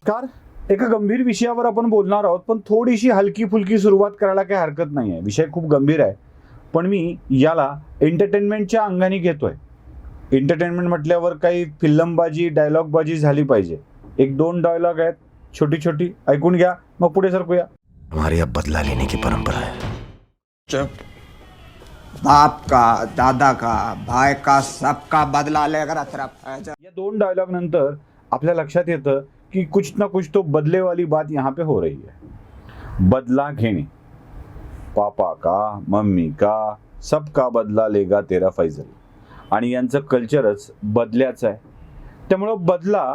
Car एका गंभीर विषयावर आपण बोलणार आहोत, पण थोडीशी हलकी फुलकी सुरुवात करायला काही हरकत नाही आहे. विषय खूप गंभीर आहे, पण मी याला एंटरटेनमेंटच्या अंगाने घेतोय. एंटरटेनमेंट म्हटल्यावर काही फिल्मबाजी डायलॉगबाजी झाली पाहिजे. एक दोन डायलॉग आहेत छोटी छोटी, ऐकून घ्या, मग पुढे सरकूया. हमारी अब बदला लेने की परंपरा है. चुप. बाप का, दादा का, भाई का, सबका बदला लेकर या दोन डायलॉग नंतर आपल्या लक्षात येतं कि कुछ ना कुछ तो बदले वाली बात यहाँ पे हो रही है. बदला घेणे, पापा का, मम्मी का, सबका बदला लेगा तेरा फैजल. आणि यांचं कल्चरच बदल्याचं आहे. त्यामुळं बदला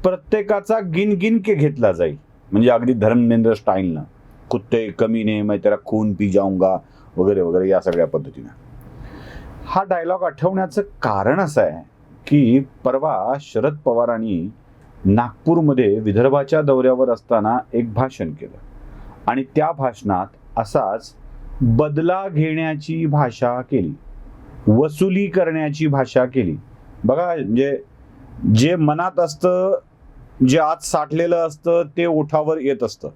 प्रत्येकाचा गिनगिन के घेतला जाईल. म्हणजे अगदी धर्मेंद्र स्टाईलनं, कुत्ते कमीने मैं तेरा खून पी जाऊंगा वगैरे वगैरे, या सगळ्या पद्धतीनं. हा डायलॉग आठवण्याचं कारण असं आहे की परवा शरद पवारांनी नागपूरमध्ये विदर्भाच्या दौऱ्यावर असताना एक भाषण केलं आणि त्या भाषणात असाच बदला घेण्याची भाषा केली, वसुली करण्याची भाषा केली. बघा, म्हणजे जे मनात असतं, जे आत साठलेलं असतं ते ओठावर येत असतं.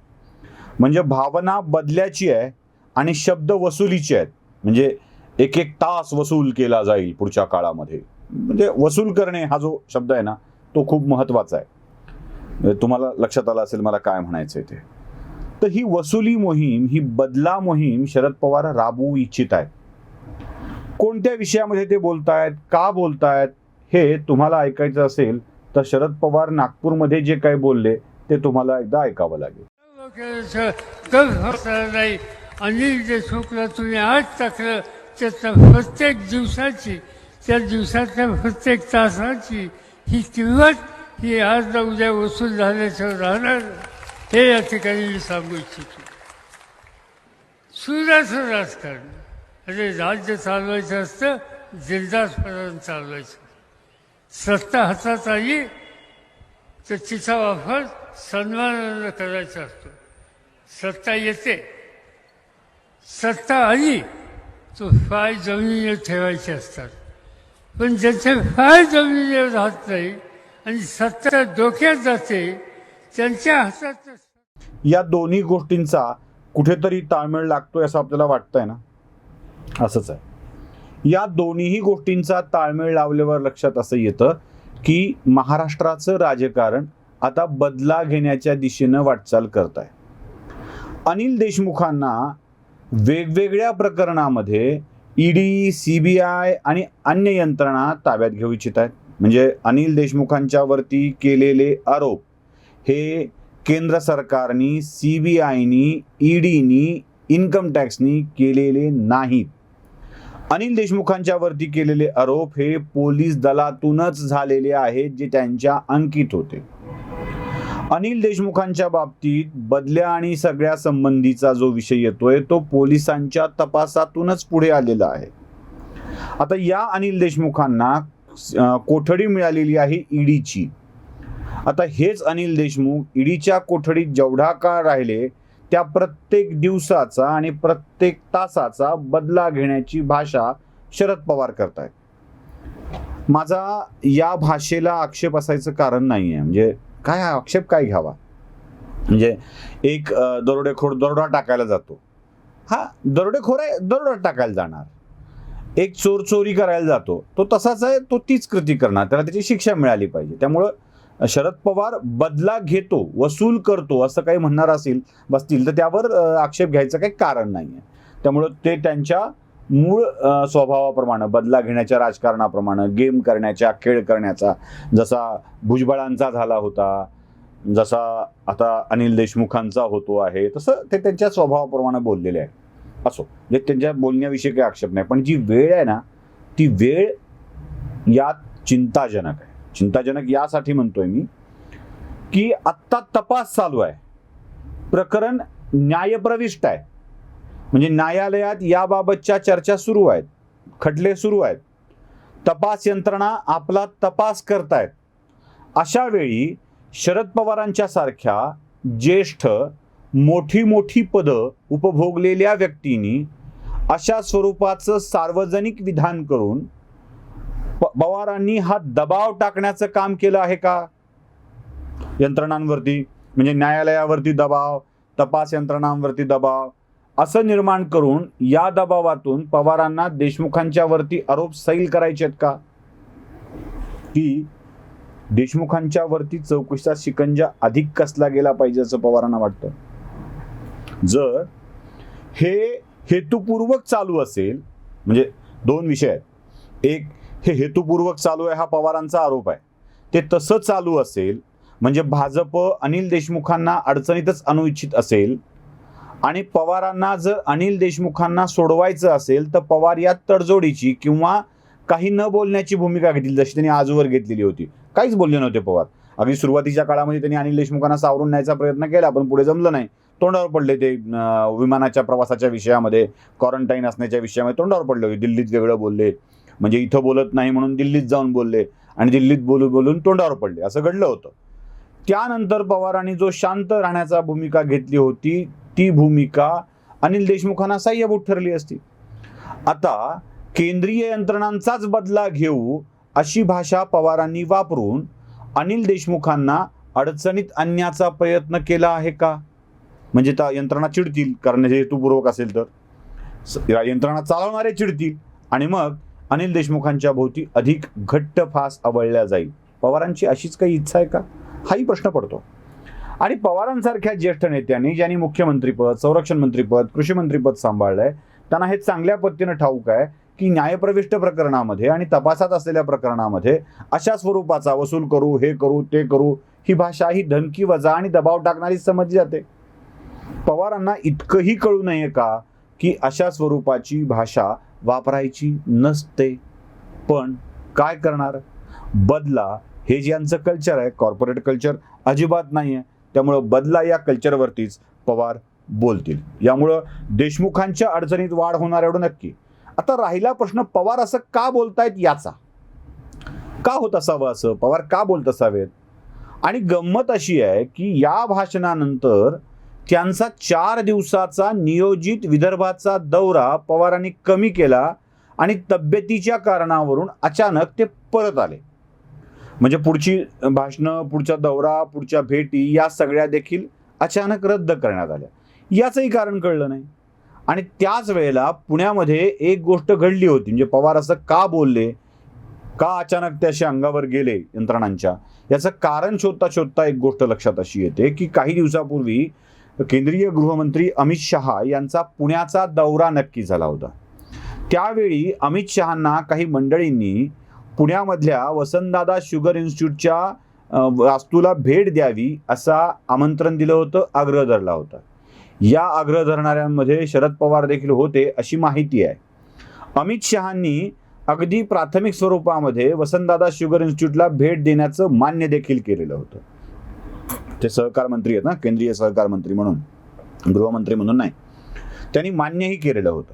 म्हणजे भावना बदल्याची आहे आणि शब्द वसुलीचे आहेत. म्हणजे एक एक तास वसूल केला जाईल पुढच्या काळामध्ये. म्हणजे वसूल करणे हा जो शब्द आहे ना, तो खूप महत्वाचा आहे. तुम्हाला लक्षात आलं असेल मला काय म्हणायचंय ते. तर ही वसुली मोहीम, ही बदला मोहीम शरद पवार राबवू इच्छित आहेत. कोणत्या विषयामध्ये ते बोलतायत, का बोलतायत, हे तुम्हाला ऐकायचं असेल तर शरद पवार नागपूरमध्ये जे काही बोलले ते तुम्हाला एकदा ऐकावं लागेल. नाही, अनिल देशमुखला तुम्ही आज टाकलं, त्याच्या प्रत्येक दिवसाची, त्या दिवसातल्या प्रत्येक तासाची ही किंमत ही आज ना उद्या वसूल झाल्याशिवाय राहणार, हे या ठिकाणी मी सांगू इच्छितो. सुराचं राजकारण, अरे राज्य चालवायचं असतं, जिल्हापर्यंत चालवायचं. सत्ता हातात आली तर तिचा वापर सन्मानानं करायचा असतो. सत्ता येते, सत्ता आली तो पाय जमिनीवर ठेवायचे असतात. पण ज्याचे पाय जमिनीवर राहत नाही आणि सत्ता डोक्यात जाते, त्यांच्या हातात. या दोन्ही गोष्टींचा कुठेतरी ताळमेळ लागतोय असं आपल्याला वाटतंय ना? असंच आहे. या दोन्हीही गोष्टींचा ताळमेळ लावल्यावर लक्षात असं येतं की महाराष्ट्राचं राजकारण आता बदला घेण्याच्या दिशेनं वाटचाल करत आहे. अनिल देशमुखांना वेगवेगळ्या प्रकरणामध्ये ईडी, CBI आणि अन्य यंत्रणा ताब्यात घेऊ इच्छित आहेत. म्हणजे अनिल देशमुखांच्या वरती केलेले आरोप हे केंद्र सरकारनी, CBIनी, ईडीनी, इन्कम टॅक्सनी केलेले नाहीत. अनिल देशमुखांच्या वरती केलेले आरोप हे पोलीस दलातूनच झालेले आहेत, जे त्यांच्या अंकित होते. अनिल देशमुखांच्या बाबतीत बदल्या आणि सगळ्या संबंधीचा जो विषय येतोय तो पोलिसांच्या तपासातूनच पुढे आलेला आहे. आता या अनिल देशमुखांना कोठडी मिळालेली आहे ईडीची. आता हेच अनिल देशमुख ईडीच्या कोठडीत जेवढा काळ राहिले त्या प्रत्येक दिवसाचा आणि प्रत्येक तासाचा बदला घेण्याची भाषा शरद पवार करतायत. माझा या भाषेला आक्षेप असायचं कारण नाहीये. म्हणजे काय आक्षेप काय घ्यावा? म्हणजे एक दरोडेखोर दरोडा टाकायला जातो, हा दरोडेखोर आहे, दरोडा टाकायला जाणार. एक चोर चोरी करायला जातो, तो तसाच आहे, तो तीच कृती करणार, त्याला त्याची शिक्षा मिळाली पाहिजे. त्यामुळं शरद पवार बदला घेतो, वसूल करतो असं काही म्हणणार बसतील तर त्यावर आक्षेप घ्यायचं काही कारण नाहीये. त्यामुळं ते त्यांच्या मूळ स्वभावाप्रमाणे, बदला घेण्याच्या राजकारणाप्रमाणे, गेम करण्याच्या, खेळ करण्याचा जसा भुजबळांचा झाला होता, जसा आता अनिल देशमुखांचा होतो आहे, तसं ते त्यांच्या स्वभावाप्रमाणे बोललेले आहे. असो, म्हणजे त्यांच्या बोलण्याविषयी काही आक्षेप नाही. पण जी वेळ आहे ना, ती वेळ यात चिंताजनक आहे. चिंताजनक यासाठी म्हणतोय मी की आत्ता तपास चालू आहे, प्रकरण न्यायप्रविष्ट आहे. म्हणजे न्यायालयात याबाबतच्या चर्चा सुरू आहेत, खटले सुरू आहेत, तपास यंत्रणा आपला तपास करतायत. अशा वेळी शरद पवारांच्या सारख्या ज्येष्ठ मोठी पदं उपभोगलेल्या व्यक्तींनी अशा स्वरूपाचं सार्वजनिक विधान करून पवारांनी हा दबाव टाकण्याचं काम केलं आहे का? यंत्रणांवरती, म्हणजे न्यायालयावरती दबाव, तपास यंत्रणांवरती दबाव असं निर्माण करून या दबावातून पवारांना देशमुखांच्या वरती आरोप सैल करायचे आहेत का, की देशमुखांच्या वरती चौकशीचा शिकंजा अधिक कसला गेला पाहिजे असं पवारांना वाटतं? जर हे हेतुपूर्वक चालू असेल, म्हणजे दोन विषय आहेत, एक हे हेतुपूर्वक चालू आहे हा पवारांचा आरोप आहे, ते तसं चालू असेल म्हणजे भाजप अनिल देशमुखांना अडचणीतच आणू इच्छित असेल आणि पवारांना जर अनिल देशमुखांना सोडवायचं असेल तर पवार या तडजोडीची किंवा काही न बोलण्याची भूमिका घेतली, जशी त्यांनी आजवर घेतलेली होती. काहीच बोलले नव्हते पवार. अगदी सुरुवातीच्या काळामध्ये त्यांनी अनिल देशमुखांना सावरून न्यायचा प्रयत्न केला, पण पुढे जमलं नाही. तोंडावर पडले ते विमानाच्या प्रवासाच्या विषयामध्ये, क्वारंटाईन असण्याच्या विषयामध्ये तोंडावर पडले होते. दिल्लीत वेगळं बोलले, म्हणजे इथं बोलत नाही म्हणून दिल्लीत जाऊन बोलले आणि दिल्लीत बोलून तोंडावर पडले, असं घडलं होतं. त्यानंतर पवारांनी जो शांत राहण्याचा भूमिका घेतली होती ती भूमिका अनिल देशमुखांना सहाय्यभूत ठरली असती. आता केंद्रीय यंत्रणांचाच बदला घेऊ अशी भाषा पवारांनी वापरून अनिल देशमुखांना अडचणीत आणण्याचा प्रयत्न केला आहे का? म्हणजे त्या यंत्रणा चिडतील, कारण हे हेतुपूर्वक असेल तर यंत्रणा चालवणारे चिडतील आणि मग अनिल देशमुखांच्या भोवती अधिक घट्ट फास आवळल्या जाईल. पवारांची अशीच काही इच्छा आहे का, हाही प्रश्न पडतो. आणि पवारांसारख्या ज्येष्ठ नेत्यांनी, ज्यांनी मुख्यमंत्रीपद, संरक्षण मंत्रीपद, कृषी मंत्रीपद सांभाळलंय, त्यांना हे चांगल्या पद्धतीनं ठाऊक आहे की न्यायप्रविष्ट प्रकरणामध्ये आणि तपासात असलेल्या प्रकरणामध्ये अशा स्वरूपाचा वसूल करू, हे करू, ते करू ही भाषा ही धमकी वजा आणि दबाव टाकणारी समजली जाते. पवारांना इतकंही कळू नये का की अशा स्वरूपाची भाषा वापरायची नसते? पण काय करणार, बदला हे ज्यांचं कल्चर आहे, कॉर्पोरेट कल्चर अजिबात नाही आहे, त्यामुळं बदला या कल्चरवरतीच पवार बोलतील. यामुळं देशमुखांच्या अडचणीत वाढ होणार एवढं नक्की. आता राहिला प्रश्न पवार असं का बोलतायत याचा. का होत असावं असं, पवार का बोलत असावेत? आणि गंमत अशी आहे की या भाषणानंतर त्यांचा 4 दिवसाचा नियोजित विदर्भाचा दौरा पवारांनी कमी केला आणि तब्येतीच्या कारणावरून अचानक ते परत आले. म्हणजे पुढची भाषणं, पुढचा दौरा, पुढच्या भेटी या सगळ्या देखील अचानक रद्द करण्यात आल्या. याचंही कारण कळलं नाही. आणि त्याच वेळेला पुण्यामध्ये एक गोष्ट घडली होती, म्हणजे पवार असं का बोलले, का अचानक ते असे अंगावर गेले यंत्रणांच्या, याचं कारण शोधता शोधता एक गोष्ट लक्षात अशी येते की काही दिवसापूर्वी केंद्रीय गृहमंत्री अमित शहा यांचा पुण्याचा दौरा नक्की झाला होता. त्यावेळी अमित शहांना काही मंडळींनी पुण्यामधल्या वसंतदादा शुगर इन्स्टिट्यूटच्या वास्तूला भेट द्यावी असा आमंत्रण दिलं होतं, आग्रह धरला होता. या आग्रह धरणाऱ्यांमध्ये शरद पवार देखील होते अशी माहिती आहे. अमित शहांनी अगदी प्राथमिक स्वरूपामध्ये वसंतदादा शुगर इन्स्टिट्यूटला भेट देण्याचं मान्य देखील केलेलं होतं. ते सहकार मंत्री आहेत ना, केंद्रीय सहकार मंत्री म्हणून, गृहमंत्री म्हणून नाही. त्यांनी मान्यही केलेलं होतं.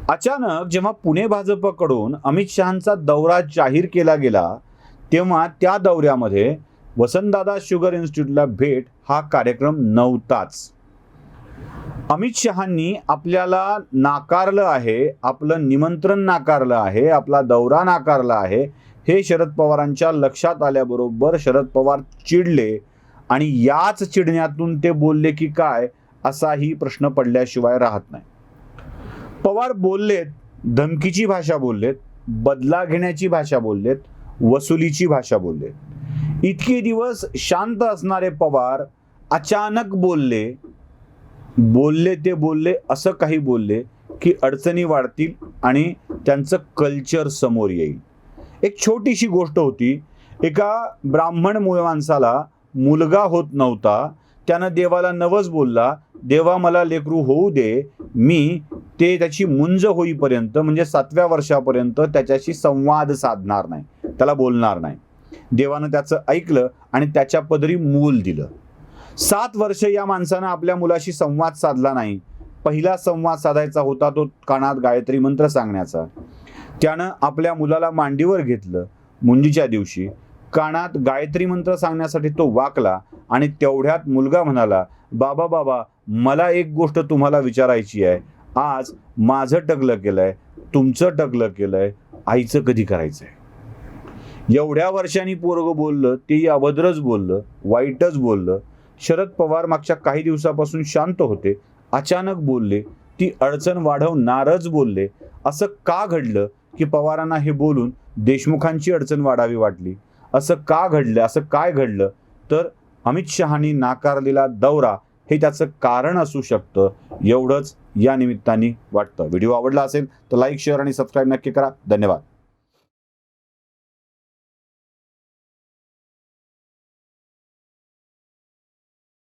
अचानक जेव्हा पुणे भाजपकडून अमित शहांचा दौरा जाहीर केला गेला तेव्हा त्या दौऱ्यामध्ये वसंतदादा शुगर इन्स्टिट्यूटला भेट हा कार्यक्रम नव्हताच. अमित शहांनी आपल्याला नाकारलं आहे, आपलं निमंत्रण नाकारलं आहे, आपला दौरा नाकारला आहे, हे शरद पवारांच्या लक्षात आल्याबरोबर शरद पवार चिडले आणि याच चिडण्यातून ते बोलले की काय असाही प्रश्न पडल्याशिवाय राहत नाही. पवार बोललेत, धमकीची भाषा बोललेत, बदला घेण्याची भाषा बोललेत, वसुलीची भाषा बोललेत. इतके दिवस शांत असणारे पवार अचानक बोलले ते बोलले असं काही बोलले की अडचणी वाढतील आणि त्यांचं कल्चर समोर येईल. एक छोटीशी गोष्ट होती. एका ब्राह्मण मूळ माणसाला मुलगा होत नव्हता, त्यानं देवाला नवस बोलला, देवा मला लेकरू होऊ दे, मी ते त्याची मुंज होईपर्यंत म्हणजे 7व्या वर्षापर्यंत त्याच्याशी संवाद साधणार नाही, त्याला बोलणार नाही. देवानं त्याचं ऐकलं आणि त्याच्या पदरी मूल दिलं. 7 वर्ष या माणसानं आपल्या मुलाशी संवाद साधला नाही. पहिला संवाद साधायचा होता तो कानात गायत्री मंत्र सांगण्याचा. त्यानं आपल्या मुलाला मांडीवर घेतलं. मुंजीच्या दिवशी कानात गायत्री मंत्र सांगण्यासाठी तो वाकला आणि तेवढ्यात मुलगा म्हणाला, बाबा बाबा मला एक गोष्ट तुम्हाला विचारायची आहे. आज माझं टकलं केलंय, तुमचं टकलं केलंय, आईचं कधी करायचंय? एवढ्या वर्षांनी पोरगं बोललं, तेही अभद्रच बोललं, वाईटच बोललं. शरद पवार मागच्या काही दिवसापासून शांत होते, अचानक बोलले, ती अडचण वाढवणारच बोलले. असं का घडलं की पवारांना हे बोलून देशमुखांची अडचण वाढावी वाटली? असं का घडलं? असं काय घडलं? तर अमित शहानी नाकारलेला दौरा हे त्याचं कारण असू शकतं, एवढंच या निमित्ताने वाटतं. व्हिडिओ आवडला असेल तर लाईक, शेअर आणि सबस्क्राईब नक्की करा. धन्यवाद.